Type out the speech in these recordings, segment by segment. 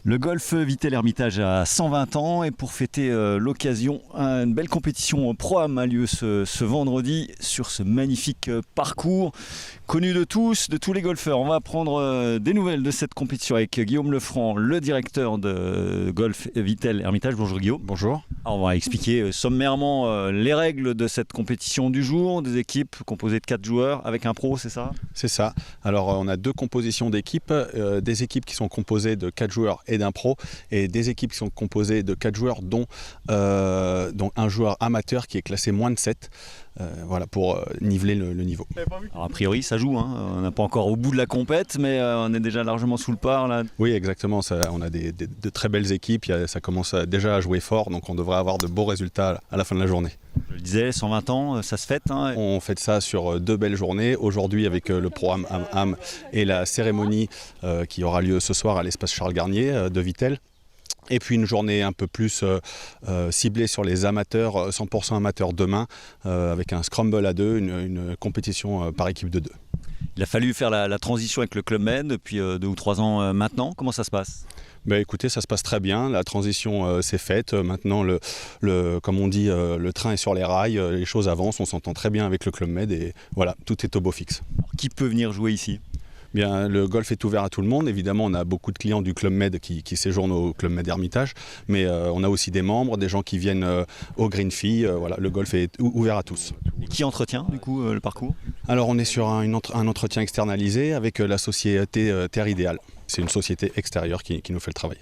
Le golf Vitel Hermitage a 120 ans et pour fêter l'occasion, une belle compétition pro-am a lieu ce vendredi sur ce magnifique parcours connu de tous, de tous les golfeurs. On va prendre des nouvelles de cette compétition avec Guillaume Lefranc, le directeur de golf Vitel Hermitage. Bonjour Guillaume. Bonjour. Alors on va expliquer sommairement les règles de cette compétition du jour. Des équipes composées de 4 joueurs avec un pro, c'est ça? C'est ça. Alors on a deux compositions d'équipes, des équipes qui sont composées de 4 joueurs et d'un pro, et des équipes qui sont composées de 4 joueurs dont un joueur amateur qui est classé moins de 7. Voilà, pour niveler le niveau. Alors a priori ça joue, hein. On n'est pas encore au bout de la compète, mais on est déjà largement sous le par là. Oui, exactement, on a de très belles équipes, ça commence déjà à jouer fort, donc on devrait avoir de beaux résultats à la fin de la journée. Je le disais, 120 ans, ça se fête, hein. On fête ça sur 2 belles journées, aujourd'hui avec le programme Am et la cérémonie qui aura lieu ce soir à l'espace Charles Garnier de Vitel. Et puis une journée un peu plus ciblée sur les amateurs, 100% amateurs demain, avec un scramble à 2, une compétition par équipe de 2. Il a fallu faire la transition avec le Club Med depuis 2 ou 3 ans maintenant. Comment ça se passe ? Écoutez, ça se passe très bien, la transition s'est faite. Maintenant, comme on dit, le train est sur les rails, les choses avancent, on s'entend très bien avec le Club Med et voilà, tout est au beau fixe. Alors, qui peut venir jouer ici ? Bien, le golf est ouvert à tout le monde. Évidemment, on a beaucoup de clients du Club Med qui séjournent au Club Med Hermitage, mais on a aussi des membres, des gens qui viennent au Green Fee. Voilà, le golf est ouvert à tous. Et qui entretient du coup le parcours ? Alors, on est sur un entretien externalisé avec la société Terre Idéale. C'est une société extérieure qui nous fait le travail.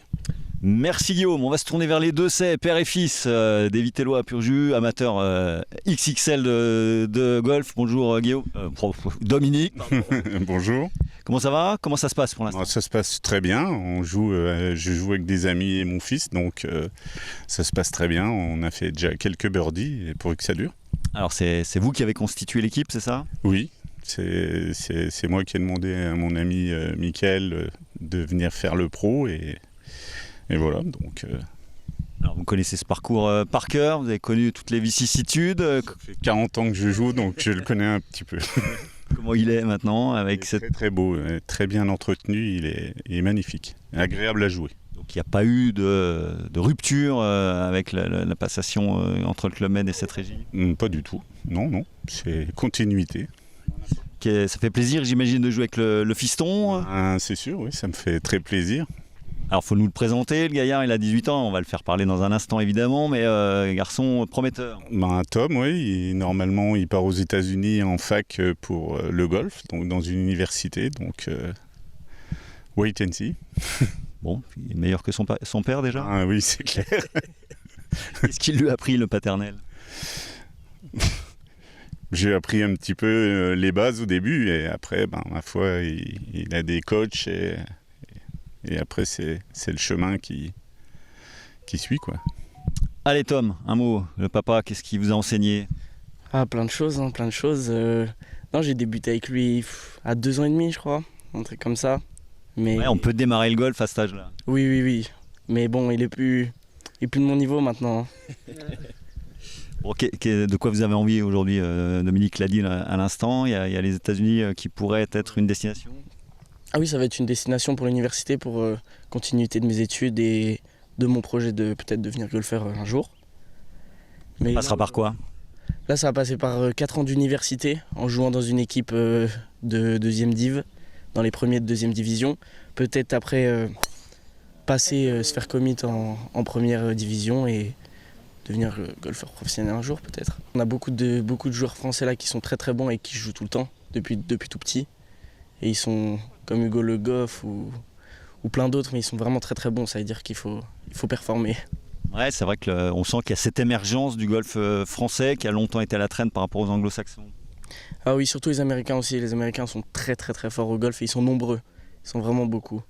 Merci Guillaume, on va se tourner vers les deux C, père et fils, des Vitellois pur jus, amateurs XXL de golf. Bonjour Guillaume, Dominique. Bonjour. Comment ça va ? Comment ça se passe pour l'instant ? Ça se passe très bien, je joue avec des amis et mon fils, donc ça se passe très bien. On a fait déjà quelques birdies pourvu que ça dure. Alors c'est vous qui avez constitué l'équipe, c'est ça ? Oui, c'est moi qui ai demandé à mon ami Mickaël de venir faire le pro et voilà, donc... Alors vous connaissez ce parcours par cœur, vous avez connu toutes les vicissitudes. Ça fait 40 ans que je joue, donc je le connais un petit peu. Comment il est maintenant avec cette... Très très beau, très bien entretenu, il est magnifique, agréable à jouer. Donc il n'y a pas eu de rupture avec la passation entre le Club Med et cette régie ? Pas du tout, non, c'est continuité. Ça fait plaisir, j'imagine, de jouer avec le fiston. C'est sûr, oui, ça me fait très plaisir. Alors, il faut nous le présenter, le gaillard, il a 18 ans, on va le faire parler dans un instant évidemment, mais garçon prometteur. Tom, oui, normalement, il part aux États-Unis en fac pour le golf, donc dans une université, donc wait and see. Bon, il est meilleur que son père déjà ? Ah oui, c'est clair. Qu'est-ce qu'il lui a appris, le paternel ? J'ai appris un petit peu les bases au début, et après, ma foi, il a des coachs, et après, c'est le chemin qui suit, quoi. Allez Tom, un mot, le papa, qu'est-ce qu'il vous a enseigné ? Plein de choses, plein de choses. Non, j'ai débuté avec lui à 2 ans et demi, je crois, un truc comme ça. Mais... Ouais, on peut démarrer le golf à cet âge-là. Oui. Mais bon, il est plus de mon niveau maintenant. Bon, de quoi vous avez envie aujourd'hui ? Dominique l'a dit à l'instant, il y a les États-Unis qui pourraient être une destination. Ah oui, ça va être une destination pour l'université, pour continuité de mes études et de mon projet de peut-être devenir golfeur un jour. Mais ça passera par quoi ? Là, ça va passer par 4 ans d'université en jouant dans une équipe de 2e div, dans les premiers de 2e division. Peut-être après passer, se faire commit en première division et devenir golfeur professionnel un jour peut-être. On a beaucoup de joueurs français là qui sont très très bons et qui jouent tout le temps, depuis tout petit. Et ils sont comme Hugo Le Goff ou plein d'autres, mais ils sont vraiment très très bons, ça veut dire qu'il faut performer. Ouais, c'est vrai qu'on sent qu'il y a cette émergence du golf français qui a longtemps été à la traîne par rapport aux anglo-saxons. Ah oui, surtout les Américains aussi. Les Américains sont très très très forts au golf et ils sont nombreux. Ils sont vraiment beaucoup.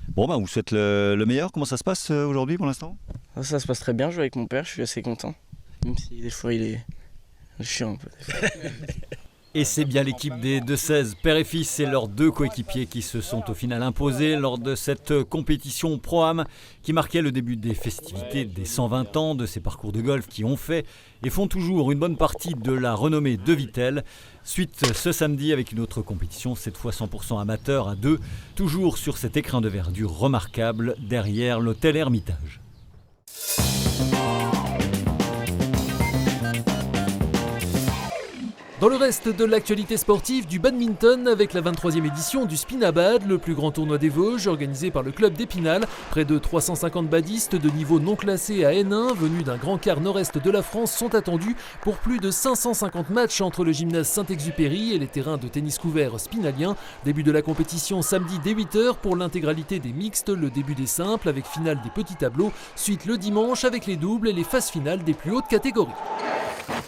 Bon, on vous souhaite le meilleur. Comment ça se passe aujourd'hui pour l'instant ? Ça se passe très bien, je joue avec mon père, je suis assez content. Même si des fois il est chiant un peu. Et c'est bien l'équipe des 2-16, père et fils et leurs 2 coéquipiers qui se sont au final imposés lors de cette compétition Pro-Am qui marquait le début des festivités des 120 ans de ces parcours de golf qui ont fait et font toujours une bonne partie de la renommée de Vittel. Suite ce samedi avec une autre compétition, cette fois 100% amateur à 2, toujours sur cet écrin de verdure remarquable derrière l'hôtel Hermitage. Dans le reste de l'actualité sportive, du badminton avec la 23e édition du Spinabad, le plus grand tournoi des Vosges organisé par le club d'Épinal. Près de 350 badistes de niveau non classé à N1 venus d'un grand quart nord-est de la France sont attendus pour plus de 550 matchs entre le gymnase Saint-Exupéry et les terrains de tennis couverts spinaliens. Début de la compétition samedi dès 8h pour l'intégralité des mixtes, le début des simples avec finale des petits tableaux, suite le dimanche avec les doubles et les phases finales des plus hautes catégories.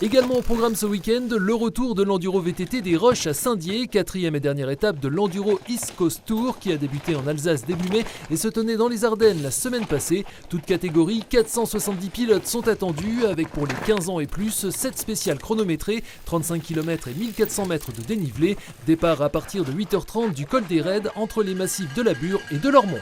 Également au programme ce week-end, le retour de l'Enduro VTT des Roches à Saint-Dié, 4e et dernière étape de l'Enduro East Coast Tour qui a débuté en Alsace début mai et se tenait dans les Ardennes la semaine passée. Toutes catégories, 470 pilotes sont attendus avec pour les 15 ans et plus 7 spéciales chronométrées, 35 km et 1400 mètres de dénivelé. Départ à partir de 8h30 du col des Raids entre les massifs de la Bure et de l'Ormont.